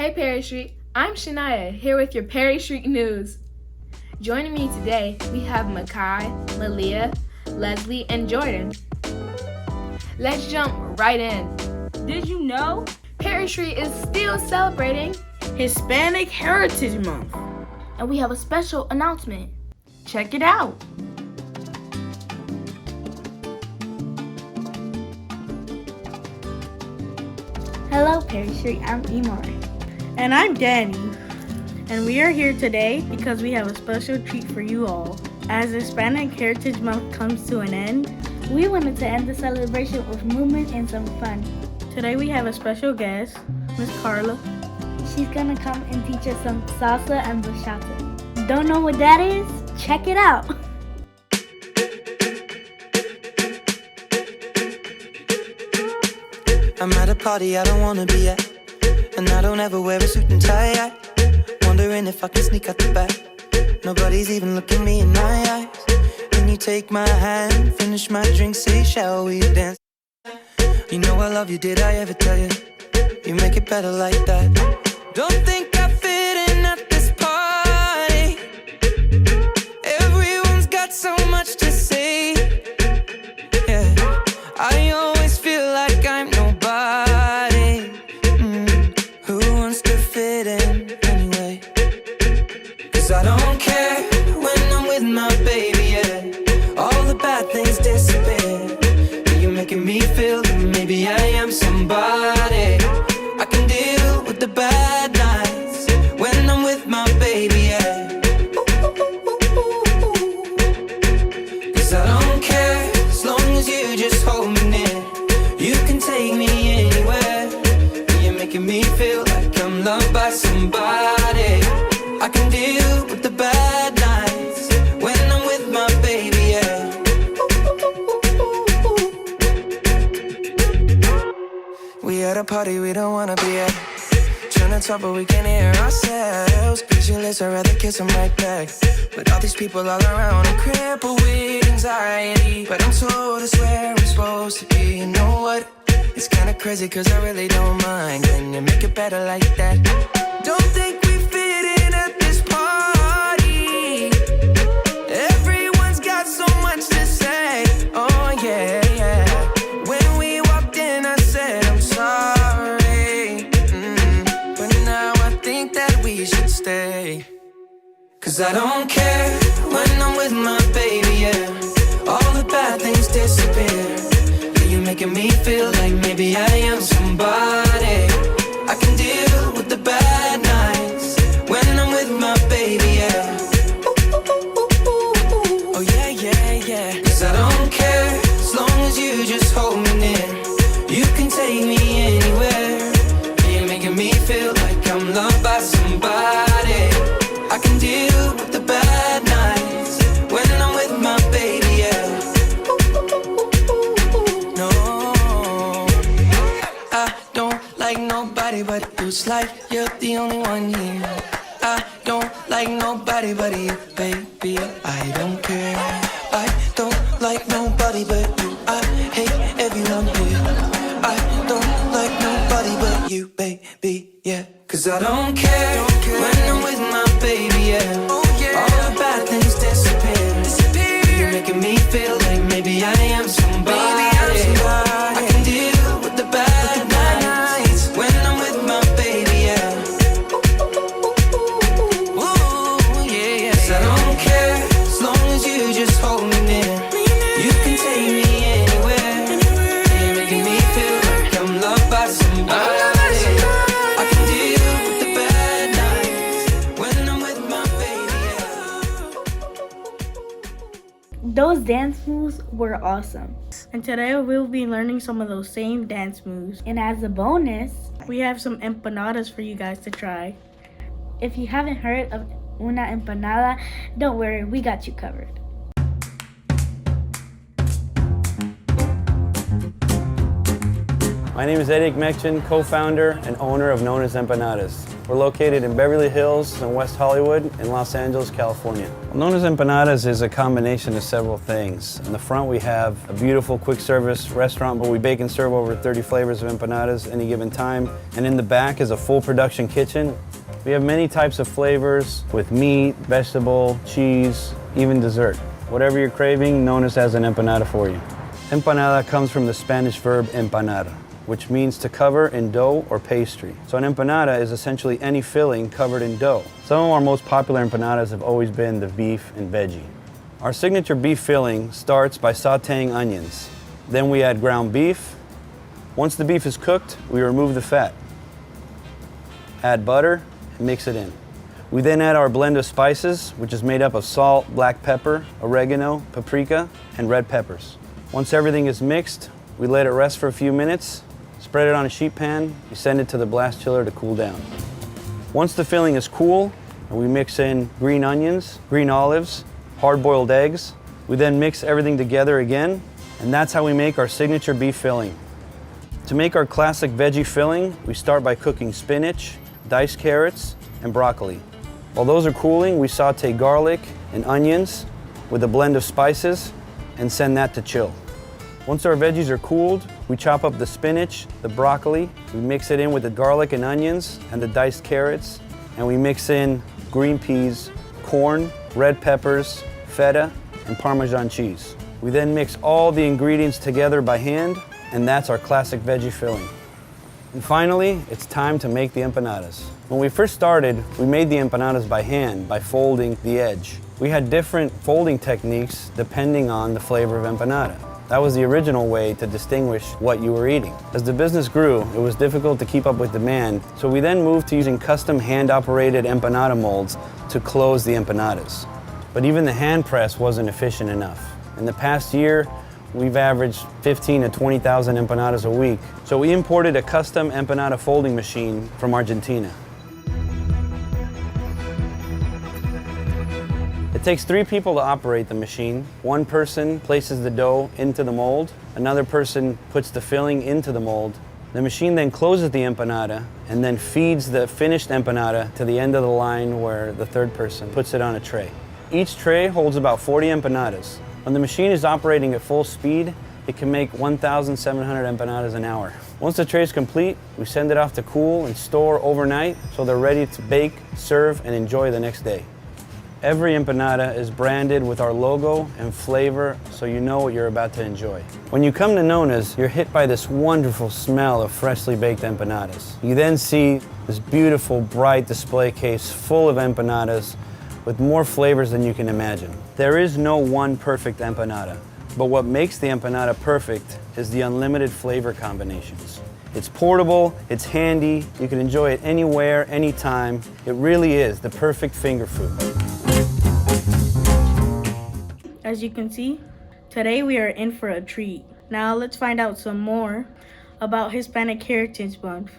Hey Perry Street, I'm Shania, here with your Perry Street News. Joining me today, we have Makai, Malia, Leslie, and Jordan. Let's jump right in. Did you know Perry Street is still celebrating Hispanic Heritage Month? and we have a special announcement. Check it out. Hello, Perry Street. I'm Imari. And I'm Danny. And we are here today because we have a special treat for you all. As Hispanic Heritage Month comes to an end, We wanted to end the celebration with movement and some fun. today we have a special guest, Miss Carla. She's gonna come and teach us some salsa and bachata. Don't know what that is? Check it out. I'm at a party I don't wanna be at, and I don't ever wear a suit and tie. Wondering if I can sneak out the back. Nobody's even looking me in my eyes. Then you take my hand, finish my drink, say, shall we dance? You know I love you, did I ever tell you? You make it better like that. Don't think I fit in at this party. Everyone's got so much to say. Yeah, I always feel like I'm nobody. Who wants to fit in anyway? 'Cause I don't care when I'm with my baby, yeah. All the bad things disappear. You're making me feel that maybe I am somebody. I can deal with the bad nights when I'm with my baby, yeah. 'Cause I don't care as long as you just hold me near. You can take me anywhere. You're making me feel like I'm loved by somebody. I can deal with the bad nights when I'm with my baby, yeah. We at a party we don't wanna be at. Tryna talk but we can't hear ourselves. Pictureless, I'd rather kiss them right back. But all these people all around, I'm crippled with anxiety. But I'm told it's where I'm supposed to be. You know what? It's kinda crazy 'cause I really don't mind. Can you make it better like that? Don't think we fit in at this party. Everyone's got so much to say. Oh yeah, yeah. When we walked in I said I'm sorry. But now I think that we should stay. 'Cause I don't care when I'm with my baby, yeah. All the bad things disappear. Yeah, you're making me feel like maybe I am somebody. I can deal with the bad nights when I'm with my baby, yeah. Oh yeah, yeah, yeah. 'Cause I don't care as long as you just hold me near. You can take me anywhere. You're making me feel like I'm loved by somebody. I can deal with the bad nights when I'm with my baby, yeah. No, I don't like nobody but you. It's like you're the only one here. I don't like nobody but you, baby. I don't care. I don't like nobody but you. I hate everyone here. I don't like nobody but you, baby, yeah. 'Cause I don't care when I'm with my baby, yeah. All the bad things disappear. You're making me feel like maybe I am somebody. I can deal with the bad nights when I'm with my baby, yeah. Ooh, yeah, yeah. 'Cause I don't care as long as you just hold me near. You can take me anywhere. You're making me feel like I'm loved by somebody. I can deal with the bad nights when I'm with my baby, yeah. Those dance moves were awesome. And today we'll be learning some of those same dance moves. And as a bonus, We have some empanadas for you guys to try. if you haven't heard of una empanada, don't worry, we got you covered. 'Cause My name is Eddie Mekchin, co-founder and owner of Nona's Empanadas. We're located in Beverly Hills and West Hollywood in Los Angeles, California. Nona's Empanadas is a combination of several things. In the front we have a beautiful quick service restaurant where we bake and serve over 30 flavors of empanadas any given time. And in the back is a full production kitchen. We have many types of flavors with meat, vegetable, cheese, even dessert. Whatever you're craving, Nona's has an empanada for you. Empanada comes from the Spanish verb empanar, which means to cover in dough or pastry. So an empanada is essentially any filling covered in dough. Some of our most popular empanadas have always been the beef and veggie. Our signature beef filling starts by sauteing onions. Then we add ground beef. Once the beef is cooked, we remove the fat. Add butter and mix it in. We then add our blend of spices, which is made up of salt, black pepper, oregano, paprika, and red peppers. Once everything is mixed, we let it rest for a few minutes, spread it on a sheet pan, we send it to the blast chiller to cool down. Once the filling is cool, we mix in green onions, green olives, hard-boiled eggs. We then mix everything together again, and that's how we make our signature beef filling. To make our classic veggie filling, we start by cooking spinach, diced carrots, and broccoli. While those are cooling, we saute garlic and onions with a blend of spices and send that to chill. Once our veggies are cooled, we chop up the spinach, the broccoli, we mix it in with the garlic and onions and the diced carrots, and we mix in green peas, corn, red peppers, feta, and Parmesan cheese. We then mix all the ingredients together by hand, and that's our classic veggie filling. And finally, it's time to make the empanadas. When we first started, we made the empanadas by hand, by folding the edge. We had different folding techniques depending on the flavor of empanada. That was the original way to distinguish what you were eating. As the business grew, it was difficult to keep up with demand, so we then moved to using custom hand-operated empanada molds to close the empanadas. But even the hand press wasn't efficient enough. In the past year, we've averaged 15 to 20,000 empanadas a week. So we imported a custom empanada folding machine from Argentina. It takes 3 people to operate the machine. One person places the dough into the mold. Another person puts the filling into the mold. The machine then closes the empanada and then feeds the finished empanada to the end of the line where the third person puts it on a tray. Each tray holds about 40 empanadas. When the machine is operating at full speed, it can make 1,700 empanadas an hour. Once the tray is complete, we send it off to cool and store overnight so they're ready to bake, serve, and enjoy the next day. Every empanada is branded with our logo and flavor so you know what you're about to enjoy. When you come to Nona's, you're hit by this wonderful smell of freshly baked empanadas. You then see this beautiful, bright display case full of empanadas with more flavors than you can imagine. There is no one perfect empanada, but what makes the empanada perfect is the unlimited flavor combinations. It's portable, it's handy, you can enjoy it anywhere, anytime. It really is the perfect finger food. As you can see, today we are in for a treat. Now let's find out some more about Hispanic Heritage Month.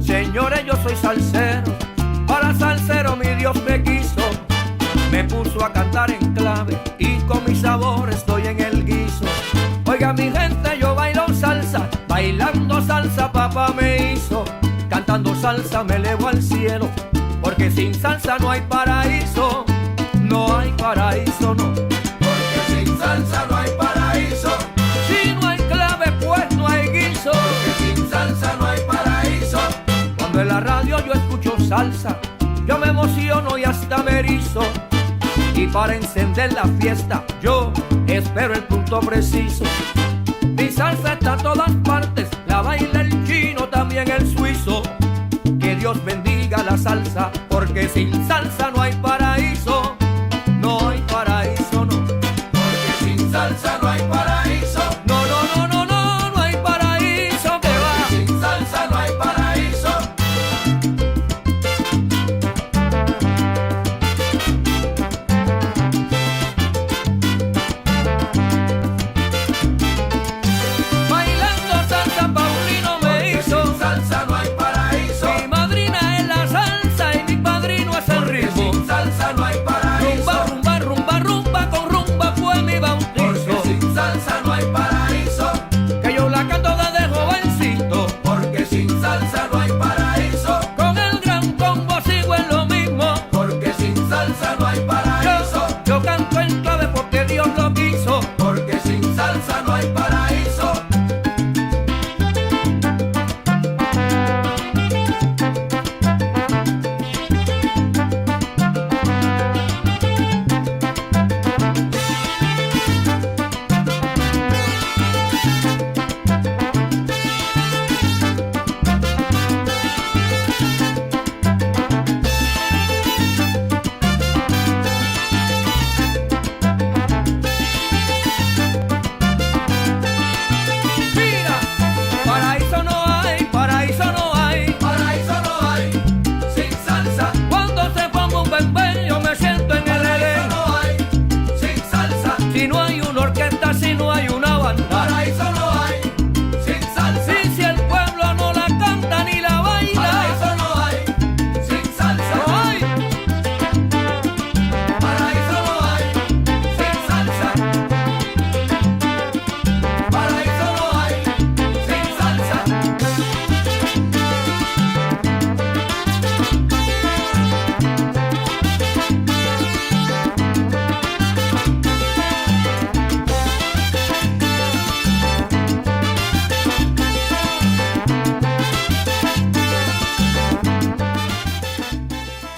Señores, yo soy salsero, para salsero mi Dios me quiso. Me puso a cantar en clave y con mi sabor estoy en el guiso. Oiga mi gente, yo bailo salsa, bailando salsa papá me hizo. Cantando salsa me elevo al cielo, porque sin salsa no hay paraíso. No hay paraíso, no. Porque sin salsa no hay paraíso. Si no hay clave, pues no hay guiso. Porque sin salsa no hay paraíso. Cuando en la radio yo escucho salsa, yo me emociono y hasta me erizo. Y para encender la fiesta, yo espero el punto preciso. Mi salsa está en todas partes, la baila el chino, también el suizo. Que Dios bendiga la salsa, porque sin salsa no hay paraíso. No hay paraíso, no. Porque sin salsa no hay paraíso. No, no, no, no, no, no hay paraíso, que va. Porque sin salsa no hay paraíso. Bailando salsa Paulino me hizo. Sin salsa no hay paraíso. Mi madrina es la salsa y mi padrino es el ritmo. Sin salsa no hay paraíso. Rumba, rumba, rumba, rumba, con rumba fue mi bautizo. Porque sin salsa no hay paraíso. Que yo la canto desde jovencito. Porque sin salsa no hay paraíso. Con el gran combo sigo en lo mismo. Porque sin salsa no hay paraíso. Yo canto en clave porque Dios lo quiso. Porque sin salsa no hay paraíso. Mira, paraíso no hay, paraíso no hay, paraíso no hay, sin salsa. Cuando se ponga un bembé yo me siento en el Edén. No hay, sin salsa. Si no hay una orquesta, si no hay una banda, paraíso no hay, sin salsa. Si el pueblo no la canta ni la baila, paraíso no hay, sin salsa. No hay, paraíso no hay, sin salsa. Paraíso no hay, sin salsa.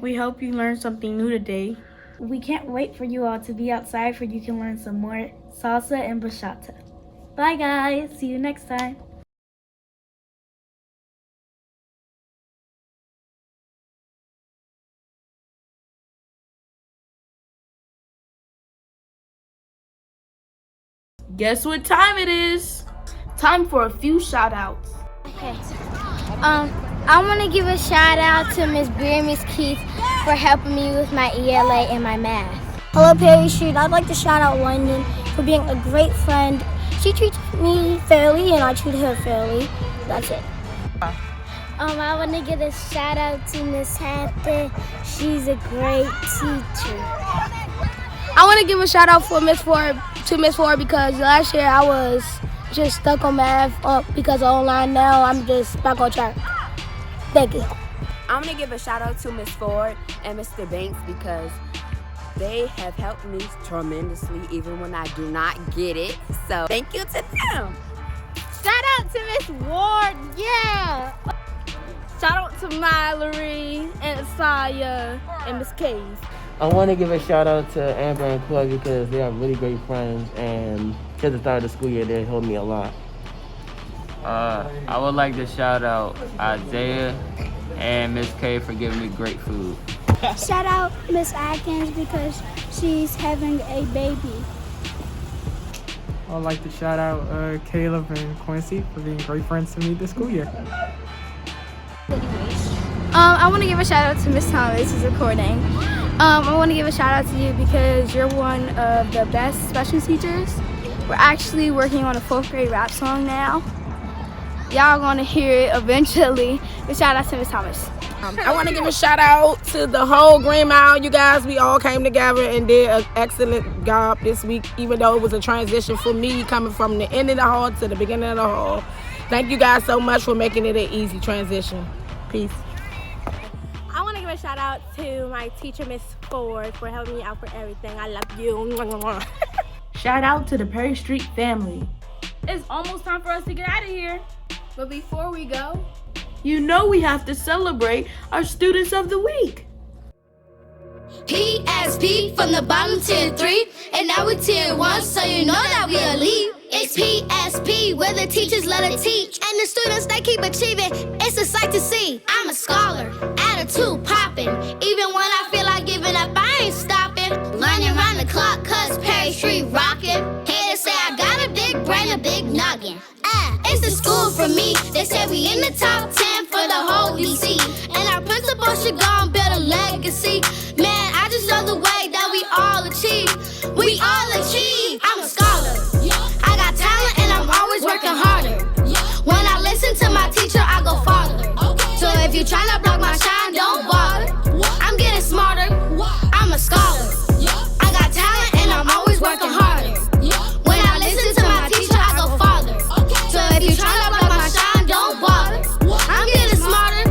We hope you learned something new today. We can't wait for you all to be outside where you can learn some more salsa and bachata. Bye guys, see you next time. Guess what time it is? Time for a few shout outs. Okay. I want to give a shout out to Miss Beer and Miss Keith for helping me with my ELA and my math. Hello, Perry Street. I'd like to shout out London for being a great friend. She treats me fairly and I treat her fairly. That's it. I want to give a shout out to Miss Hampton. She's a great teacher. I want to give a shout out for Miss Ford because last year I was just stuck on math because of online. Now I'm just back on track. Thank you. I'm gonna give a shout out to Miss Ford and Mr. Banks because they have helped me tremendously even when I do not get it. So thank you to them. Shout out to Miss Ward, yeah. Shout out to Mallory and Asaya and Miss Cave. I want to give a shout out to Amber and Claude because they are really great friends, and at the start of the school year they helped me a lot. I would like to shout out Isaiah and Miss K for giving me great food. Shout out Miss Atkins because she's having a baby. I'd like to shout out Caleb and Quincy for being great friends to me this school year. I want to give a shout out to Miss Thomas who's recording. I want to give a shout out to you because you're one of the best special teachers. We're actually working on a 4th grade rap song now. Y'all gonna hear it eventually. But shout out to Miss Thomas. I want to give a shout out to the whole Green Mile. You guys, we all came together and did an excellent job this week, even though it was a transition for me coming from the end of the hall to the beginning of the hall. Thank you guys so much for making it an easy transition. Peace. I want to give a shout out to my teacher, Miss Ford, for helping me out for everything. I love you. Shout out to the Perry Street family. It's almost time for us to get out of here. But before we go, You know we have to celebrate our Students of the Week. PSP from the bottom tier 3, and now we're tier 1, so you know that we elite. It's PSP, where the teachers let it teach, and the students, they keep achieving. It's a sight to see. I'm a scholar, attitude popping. Even when I feel like giving up, I ain't stopping. Learning round the clock, cause Perry Street rocking. Haters say I got a big brain, a big noggin. It's the school for me. They say we in the top 10 for the whole DC. And our principal should go and build a legacy. Man, I just love the way that we all achieve. We all achieve. I'm a scholar. I got talent and I'm always working harder. When I listen to my teacher, I go farther. So if you're trying to block my shine, don't bother. I'm getting smarter. I'm a scholar. I got talent and I'm always working harder. When I listen to my teacher, I go farther. So if you're trying to block my shine, don't bother. I'm getting smarter.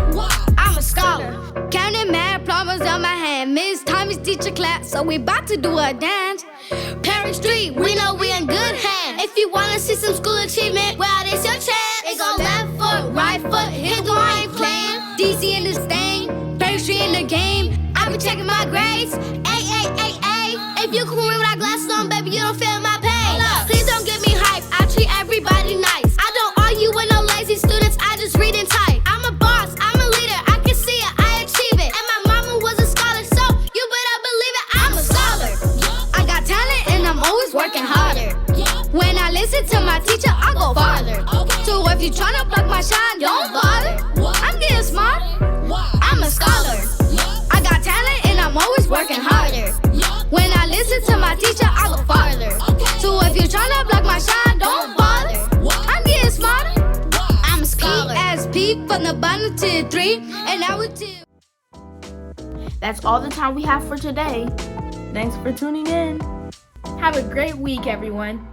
I'm a scholar. Counting mad problems on my hand. Miss Tommy's teacher class, so we about to do a dance. Perry Street, we know we in good hands. If you wanna see some school achievement, well, it's your chance. It go left foot, right foot, hit the I ain't playing. DC in the stain, Perry Street in the game. I be checking my grades. Ay. If you can read without glasses on, baby, you don't feel my pain. Please don't get me hype. I treat everybody nice. I don't argue with no lazy students. I just read and type. I'm a boss. I'm a leader. I can see it. I achieve it. And my mama was a scholar, so you better believe it. I'm a scholar. I got talent and I'm always working harder. When I listen to my teacher, I go farther. So if you tryna block my shine, don't bother. I'm getting smart. I'm a scholar. I got talent and I'm always working harder. When I listen to my teacher, I go farther. So if you're tryna block my shine, don't bother. I'm getting smarter. I'm a scholar. PSP from the bottom to 3, and now we're 2. That's all the time we have for today. Thanks for tuning in. have a great week, everyone.